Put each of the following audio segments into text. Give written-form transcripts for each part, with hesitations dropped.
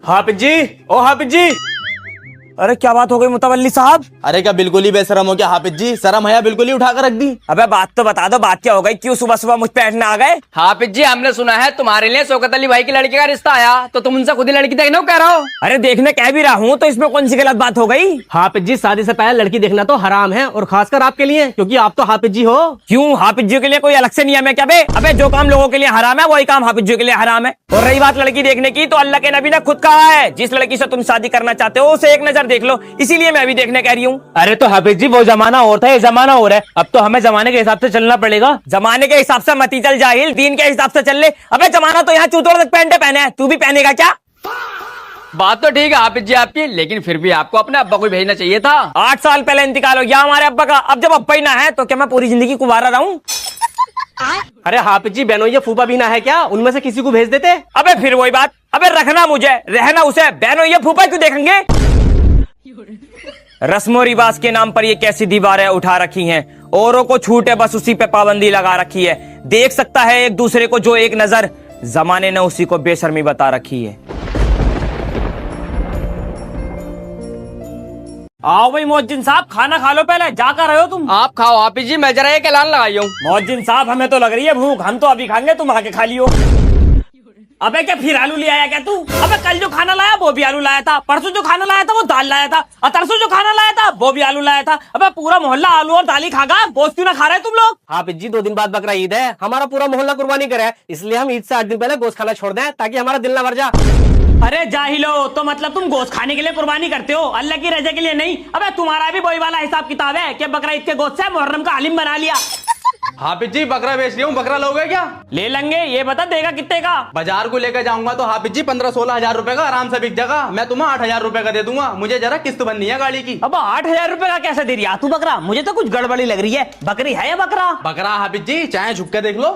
हाफिज जी, ओ हाफिज जी। अरे क्या बात हो गई मुतवल्ली साहब? अरे क्या बिल्कुल ही बेशरम हो क्या हाफिज जी? शर्म है बिल्कुल ही उठा कर रख दी। अबे बात तो बता दो, बात क्या हो गई? क्यों सुबह सुबह मुझ पे अड़ने आ गए? हाफिज जी, हमने सुना है तुम्हारे लिए शौकत अली भाई की लड़की का रिश्ता आया, तो तुम उनसे खुद ही लड़की देखने को कह रहे हो। अरे देखने कह भी रहा हूँ, तो इसमें कौन सी गलत बात हो गई? हाफिज जी, शादी से पहले लड़की देखना तो हराम है, और खासकर आपके लिए, क्योंकि आप तो हाफिज जी हो। क्यों हाफिज जी के लिए कोई अलग से नियम है क्या बे? अबे जो काम लोगों के लिए हराम है वही काम हाफिज जी के लिए हराम है। और रही बात लड़की देखने की, तो अल्लाह के नबी ने खुद कहा है, जिस लड़की से तुम शादी करना चाहते हो उसे एक नजर देख लो। इसीलिए मैं भी देखने कह रही हूँ। अरे तो हाफिज जी, वो जमाना और था, ये जमाना और है। अब तो हमें जमाने के हिसाब से चलना पड़ेगा। जमाने के हिसाब से मती चल जाहिल, दीन के हिसाब से चल ले। अबे जमाना तो यहाँ चूतोड़ तक पैंटे पहने है, तू भी पहनेगा क्या? बात तो ठीक है हाफिज जी आपकी, लेकिन फिर भी आपको अपने अब्बा को भेजना चाहिए था। 8 साल पहले इंतकाल हो गया हमारे अब्बा का। अब जब अब्बा ही ना है तो क्या मैं पूरी जिंदगी कुंवारा रहूं? अरे हाफिज जी, बहनों ये फूफा भी ना है क्या? उनमें से किसी को भेज देते। अबे फिर वही बात। अबे रखना मुझे, रहना उसे। बहनों ये फूफा क्यों देखेंगे? रस्मो रिवाज के नाम पर ये कैसी दीवारें उठा रखी हैं, औरों को छूटे बस उसी पे पाबंदी लगा रखी है। देख सकता है एक दूसरे को जो एक नजर, जमाने ने उसी को बेशर्मी बता रखी है। आओ भाई मोहज्जिन साहब, खाना खा लो पहले। जा कर रहे हो तुम? आप खाओ हाफिज जी, मैं जरा एक ऐलान लगाई हूँ। मोहज्जिन साहब, हमें तो लग रही है भूख, हम तो अभी खाएंगे, तुम आके खा लियो। अबे क्या फिर आलू ले आया क्या तू? अबे कल जो खाना लाया वो भी आलू लाया था, परसों जो खाना लाया था वो दाल लाया था, और तरसों जो खाना लाया था वो भी आलू लाया था। अबे पूरा मोहल्ला आलू और दाल ही खागा, गोश्त क्यों ना खा रहे तुम लोग? हाफिज जी, 2 दिन बाद बकरा ईद है, हमारा पूरा मोहल्ला कुर्बानी करे है, इसलिए हम ईद से 8 दिन पहले गोश्त खाना छोड़ दें, ताकि हमारा दिल ना भर जा। अरे जाहिलो, तो मतलब तुम गोश्त खाने के लिए कुर्बानी करते हो, अल्लाह की रजा के लिए नहीं? अबे तुम्हारा भी वही वाला हिसाब किताब है कि बकरा ईद के गोश्त से मुहर्रम का हलीम बना लिया। हाफिज जी, बकरा बेच रही हूँ, बकरा लोगे क्या? ले लेंगे, ये बता देगा कितने का? बाजार को लेकर जाऊंगा तो हाफिज जी 15-16 हजार रुपए का आराम से बिक जाएगा। मैं तुम्हें 8 हजार रुपए का दे दूंगा, मुझे जरा किस्त बननी है गाड़ी की। अब 8 हजार रुपए का कैसे दे रही तू बकरा? मुझे तो कुछ गड़बड़ी लग रही है। बकरी है या बकरा? बकरा हाफिज जी, चाहे झुक के देख लो।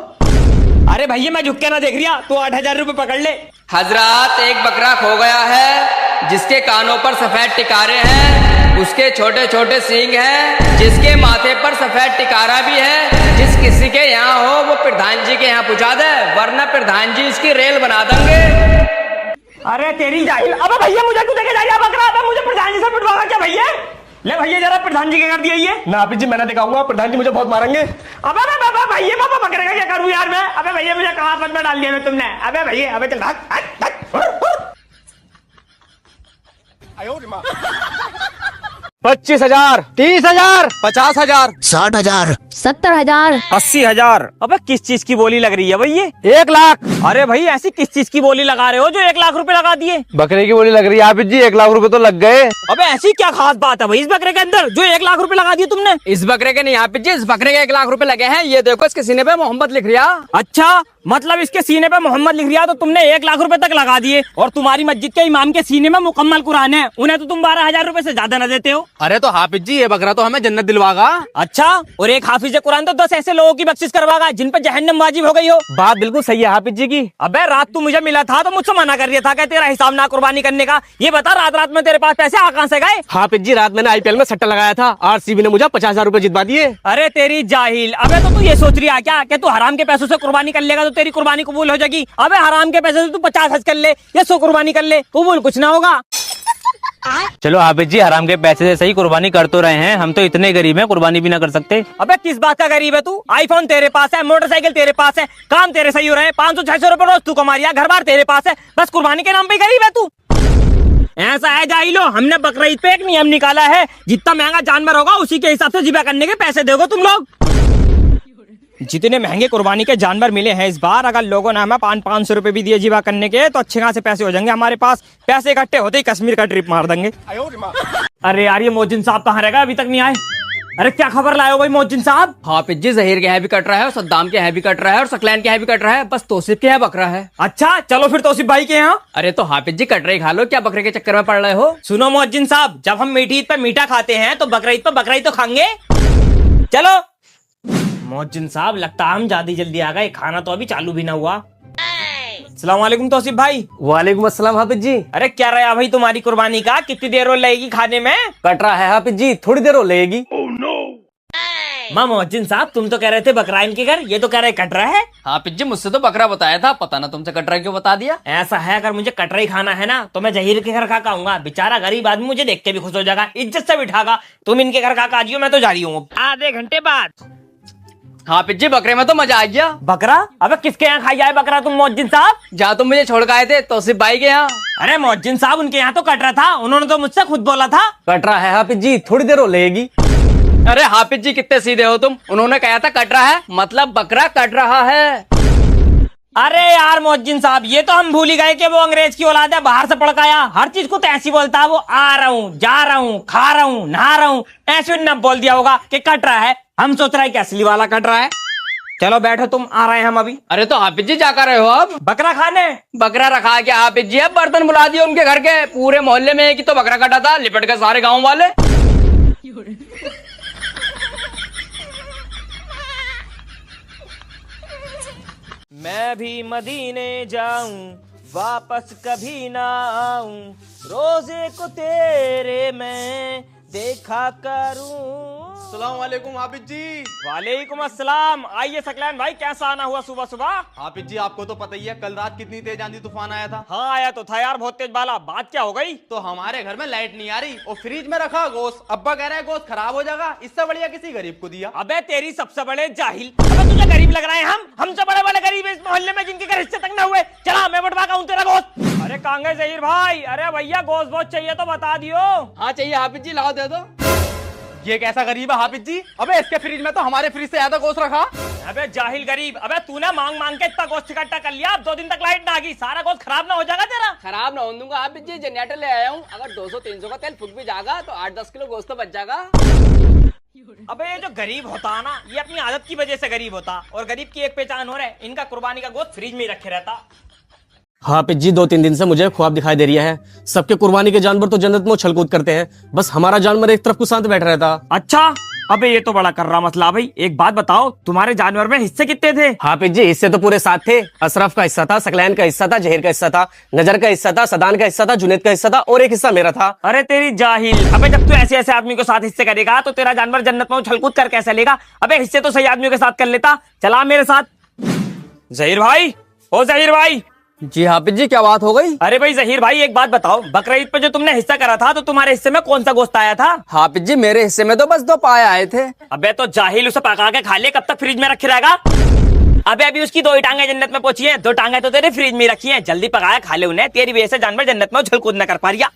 अरे भैया मैं झुक के ना देख रिया, तू 8 हजार रुपए पकड़ ले। हजरात, एक बकरा खो गया है, जिसके कानों पर सफेद टिकारे हैं, उसके छोटे छोटे सींग हैं, जिसके माथे पर सफेद टिकारा भी है। जिस किसी के यहाँ हो वो प्रधान जी के यहाँ पहुँचा दे, वरना प्रधान जी इसकी रेल बना देंगे। अरे तेरी जाहिल, अबे भैया मुझे क्यों देके जाएगा बकरा? अबे मुझे प्रधान जी से पिटवाएगा क्या भैया? ले भैया जरा प्रधान जी के कर दिया ये। ना हाफिज जी, मैं ना दिखाऊंगा, प्रधान जी मुझे बहुत मारेंगे। अबे भैया पापा बकरे का क्या करूँ यार मैं? अबे भैया मुझे कहाँ पद में डाल दिया मैं तुमने? अबे भैया, अबे चल भाग। 25,000, 30,000, 50,000, 60,000, 70,000, 80,000। अबे किस चीज की बोली लग रही है भाई ये? 1 लाख। अरे भाई ऐसी किस चीज की बोली लगा रहे हो जो 1 लाख रुपए लगा दिए? बकरे की बोली लग रही है हाफिज जी, 1 लाख रुपए तो लग गए। अबे ऐसी क्या खास बात है भाई इस बकरे के अंदर जो 1 लाख रुपए लगा दिए तुमने? इस बकरे के नहीं हाफिज जी, इस बकरे के 1 लाख रुपए लगे हैं। ये देखो, इसके सीने पे मोहम्मद लिख रिया। अच्छा, मतलब इसके सीने पे मोहम्मद लिख रिया, तो तुमने 1 लाख रुपए तक लगा दिए। और तुम्हारी मस्जिद के इमाम के सीने में मुकम्मल कुरान है, उन्हें तो तुम 12,000 रुपए से ज्यादा न देते हो। अरे तो हाफिज जी, ये बकरा तो हमें जन्नत दिलवागा। अच्छा, और एक हाफिज कुरान तो 10 ऐसे लोगों की बख्शिश करवागा जिन पर जहन्नम वाजिब हो गई हो। बात बिल्कुल सही है हाफिज जी की। अबे रात तू मुझे मिला था तो मुझसे मना कर दिया था कि तेरा हिसाब ना कुर्बानी करने का। ये बता रात रात में तेरे पास पैसे कहां से गए? हाफिज जी, रात मैंने IPL में सट्टा लगाया था, RCB ने मुझे 50,000 रुपए जितवा दिए। अरे तेरी जाहिल, अबे तो तू ये सोच रही है क्या कि तू हराम के पैसों से कुर्बानी कर लेगा तो तेरी कुर्बानी कबूल हो जाएगी? अबे हराम के पैसे से तू 50 हज कर ले या 100 कुर्बानी कर ले, कबूल कुछ ना होगा। चलो हाफिज जी, हराम के पैसे से सही कुर्बानी कर तो रहे हैं, हम तो इतने गरीब हैं कुर्बानी भी ना कर सकते। अबे किस बात का गरीब है तू? आईफोन तेरे पास है, मोटरसाइकिल तेरे पास है, काम तेरे सही हो रहे हैं, 500-600 रुपए रोज तू कमा रिया, घर बार तेरे पास है, बस कुर्बानी के नाम पे गरीब है तू? ऐसा है जाहिलो, हमने बकरा ईद पे एक नियम निकाला है, जितना महंगा जानवर होगा उसी के हिसाब से जिबा करने के पैसे दोगे तुम लोग। जितने महंगे कुर्बानी के जानवर मिले हैं इस बार, अगर लोगों ने हमें 500 रुपए भी दिए जिबा करने के, तो अच्छे खासे पैसे हो जाएंगे हमारे पास। पैसे इकट्ठे होते ही कश्मीर का ट्रिप मार देंगे। अरे यार, ये मोहज्जिन साहब कहाँ रहेगा? अभी तक नहीं आए। अरे क्या खबर लाए हो भाई मोहज्जिन साहब? हाफिज जी, जहीर के यहाँ भी कट रहा है, और सद्दाम के यहाँ भी कट रहा है, और सकलैन के यहाँ भी कट रहा है, बस तौसीफ के यहाँ बकरा है। अच्छा चलो फिर तौसीफ भाई के यहाँ। अरे तो हाफिज जी, कटरे खा लो, क्या बकरे के चक्कर में पड़ रहे हो? सुनो मोहज्जिन साहब, जब हम मीठी ईद पे मीठा खाते हैं तो बकरा ईद पे बकरा ईद तो खाएंगे। चलो मोहज्जिन साहब, लगता है हम ज्यादा जल्दी आ गए, खाना तो अभी चालू भी ना हुआ। अस्सलाम वालेकुम तौसीफ भाई। वालेकुम अस्सलाम हाफिज जी। अरे क्या रहा भाई तुम्हारी कुर्बानी का? कितनी देर हो लगेगी खाने में? कट रहा है हाफिज जी, थोड़ी देर हो लगेगी। माँ मोहज्जिन साहब, तुम तो कह रहे थे बकरा इनके घर, ये तो कह रहे कटरा है। हाफिज जी मुझसे तो बकरा बताया था, पता ना तुमसे कटरा क्यों बता दिया। ऐसा है, अगर मुझे कटरा ही खाना है ना तो मैं जहीर के घर खा के आऊंगा। बेचारा गरीब आदमी मुझे देख के भी खुश हो जाएगा, इज्जत से बिठागा। तुम इनके घर खा के आ जियो, मैं तो जा रही हूँ आधे घंटे बाद। हाफिज जी बकरे में तो मजा आ गया। बकरा? अबे किसके यहाँ खाई जाए बकरा तुम मोहज्जिन साहब? जहाँ तुम मुझे छोड़ के आए थे तौसीफ भाई के यहाँ। अरे मोहज्जिन साहब, उनके यहाँ तो कटरा था, उन्होंने तो मुझसे खुद बोला था। कटरा है हाफिज जी, थोड़ी देर हो लेगी। अरे हाफिज जी कितने सीधे हो तुम, उन्होंने कहा था कटरा है मतलब बकरा कट रहा है। अरे यार मोहज्जिन साहब, ये तो हम भूल ही गए कि वो अंग्रेज की औलाद है, बाहर से पढ़ के आया, हर चीज को तो ऐसी बोलता है। वो आ रहा हूँ, जा रहा हूँ, खा रहा हूँ, नहा रहा हूँ, ऐसे न बोल दिया होगा कि कट रहा है। हम सोच रहे हैं कि असली वाला कट रहा है। चलो बैठो तुम, आ रहे हैं हम अभी। अरे तो हाफिज जी जाकर रहे हो अब? बकरा खाने? बकरा रखा क्या हाफिज जी, अब बर्तन बुला दिए उनके घर के। पूरे मोहल्ले में एक ही तो बकरा कटा था, लिपट के सारे गाँव वाले। मैं भी मदीने जाऊं, वापस कभी ना आऊं, रोजे को तेरे मैं देखा करूं। अस्सलाम वालेकुम हाफिज जी। वालेकुम अस्सलाम। आइए सकलैन भाई, कैसा आना हुआ सुबह सुबह? हाफिज जी आपको तो पता ही है, कल रात कितनी तेज आंधी तूफान आया था। हाँ आया तो था यार, बहुत तेज बाला। बात क्या हो गई? तो हमारे घर में लाइट नहीं आ रही और फ्रिज में रखा गोश्त, अब्बा कह रहे हैं गोश्त खराब हो जाएगा, इससे बढ़िया किसी गरीब को दिया। अबे तेरी सबसे बड़े जाहिल, अबे तुझे गरीब लग रहा है? हम हमसे बड़े बड़े गरीब इस मोहल्ले में जिनके घर हिस्से तक न हुए। चला मैं बटवा का हूँ तेरा गोश्त। अरे कांगे जहीर भाई, अरे भैया गोश्त बहुत चाहिए तो बता दियो। हाँ चाहिए हाफिज जी, लाओ दे दो। ये कैसा गरीब है हाफिज जी? अबे इसके फ्रिज में तो हमारे फ्रिज से ज्यादा गोश्त रखा। अबे जाहिल गरीब, अबे तूने मांग मांग के इतना गोश्त इकट्ठा कर लिया, अब 2 दिन तक लाइट ना आ गई, सारा गोश्त खराब ना हो जाएगा तेरा? खराब ना हो दूंगा हाफिज जी, जनरेटर ले आया हूँ। अगर 200-300 का तेल फूक भी जाएगा तो 8-10 किलो गोश्त तो बच जाएगा। अबे ये जो गरीब होता है ना, ये अपनी आदत की वजह से गरीब होता, और गरीब की एक पहचान हो रहा है, इनका कुर्बानी का गोश्त फ्रिज में ही रखे रहता। हाफिज जी 2-3 दिन से मुझे ख्वाब दिखाई दे रहा है। सबके कुर्बानी के जानवर तो जन्नत में उछल-कूद करते हैं, बस हमारा जानवर एक तरफ को शांत बैठ रहता। अच्छा, अबे ये तो बड़ा कर रहा मसला भाई। एक बात बताओ, तुम्हारे जानवर में हिस्से कितने थे? हाफिज जी हिस्से तो पूरे 7 थे। अशरफ का हिस्सा था, सकलैन का हिस्सा था, जहीर का हिस्सा था, नजर का हिस्सा था, सदान का हिस्सा था, जुनेद का हिस्सा था और एक हिस्सा मेरा था। अरे तेरी जाहिल, अबे जब तू ऐसे ऐसे आदमी को साथ हिस्से करेगा तो तेरा जानवर जन्नत में उछल-कूद कर कैसे लेगा? अबे हिस्से तो सही आदमियों के साथ कर लेता। चला मेरे साथ। जहीर भाई, ओ जहीर भाई। जी हाफिज जी क्या बात हो गई? अरे भाई जहीर भाई, एक बात बताओ, बकरा ईद पे जो तुमने हिस्सा करा था तो तुम्हारे हिस्से में कौन सा गोश्त आया था? हाफिज जी मेरे हिस्से में तो बस 2 पाए आए थे। अबे तो जाहिल, उसे पका के खा ले, कब तक फ्रिज में रखे रहेगा? अबे अभी उसकी 2 ही टांगे जन्नत में पहुंची हैं, 2 टांगे तो तेरे फ्रिज में रखी हैं, जल्दी पकाया खा ले उन्हें, तेरी वजह से जानवर जन्नत में उछल कूद न कर पा रहा।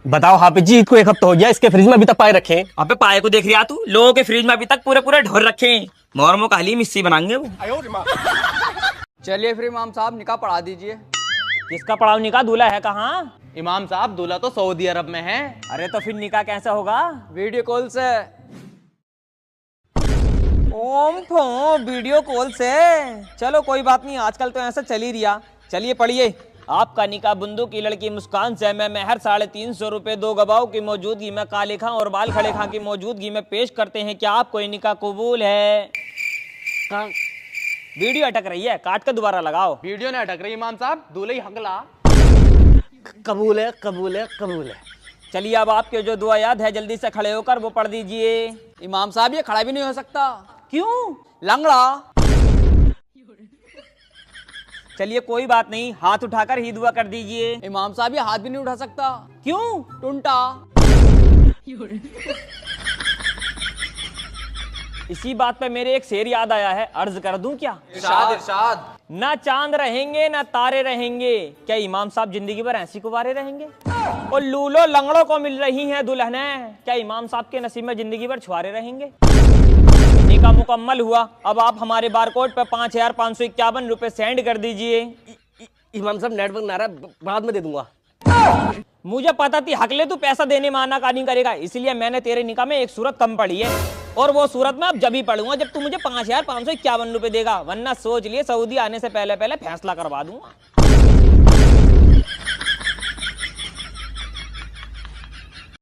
बताओ हाफिज जी, ईद को 1 हफ्ता हो गया, इसके फ्रिज में अभी तक पाए रखे हैं। अबे पाए को देख रहा तू? लोगों के फ्रिज में अभी तक पूरे पूरे ढोर रखे हैं। मोहर्रम का हलीम इससे बनाएंगे वो। चलिए फिर इमाम साहब निकाह पढ़ा दीजिए। किसका पढ़ाओ निकाह? दूल्हा है कहाँ? इमाम साहब दूल्हा तो सऊदी अरब में है। अरे तो फिर निकाह कैसा होगा? वीडियो कॉल से। ओम फो, वीडियो कॉल से? चलो कोई बात नहीं, आजकल तो ऐसा चल ही रिया। चलिए पढ़िए। आपका निकाह बुंदू की लड़की मुस्कान से मैं महर 350 रुपए 2 गवाहों की मौजूदगी में काले खां और बाल खड़े खां की मौजूदगी में पेश करते हैं। क्या आपको ये निकाह कबूल है? वीडियो अटक रही है, काट कर दोबारा लगाओ। वीडियो ने अटक रही इमाम साहब, दूल्हे ही हकला। कबूल है, कबूल है, कबूल है। चलिए अब आपके जो दुआ याद है जल्दी से खड़े होकर वो पढ़ दीजिए। इमाम साहब ये खड़ा भी नहीं हो सकता। क्यों? लंगड़ा। चलिए कोई बात नहीं, हाथ उठाकर ही दुआ कर दीजिए। इमाम साहब ये हाथ भी नहीं उठा सकता। क्यों? टुंटा। इसी बात पे मेरे एक शेर याद आया है, अर्ज कर दूं क्या? इरशाद इरशाद। ना चांद रहेंगे ना तारे रहेंगे, क्या इमाम साहब जिंदगी भर ऐसी कुंवारे रहेंगे? और लूलो लंगड़ों को मिल रही हैं दुल्हनें, क्या इमाम साहब के नसीब में जिंदगी भर छुआरे रहेंगे? निकाह मुकम्मल हुआ। अब आप हमारे बारकोड पे 5551 रुपए सेंड कर दीजिए। इमाम साहब नेटवर्क ना रहा, बाद में दे दूंगा। मुझे पता थी हकले तू पैसा देने में आनाकानी करेगा, इसलिए मैंने तेरे निकाह में एक सूरत कम पढ़ी है, और वो सूरत में अब जब ही पढ़ूंगा जब तू मुझे 5551 रुपए देगा, वरना सोच लिए सऊदी आने से पहले पहले फैसला करवा दूंगा।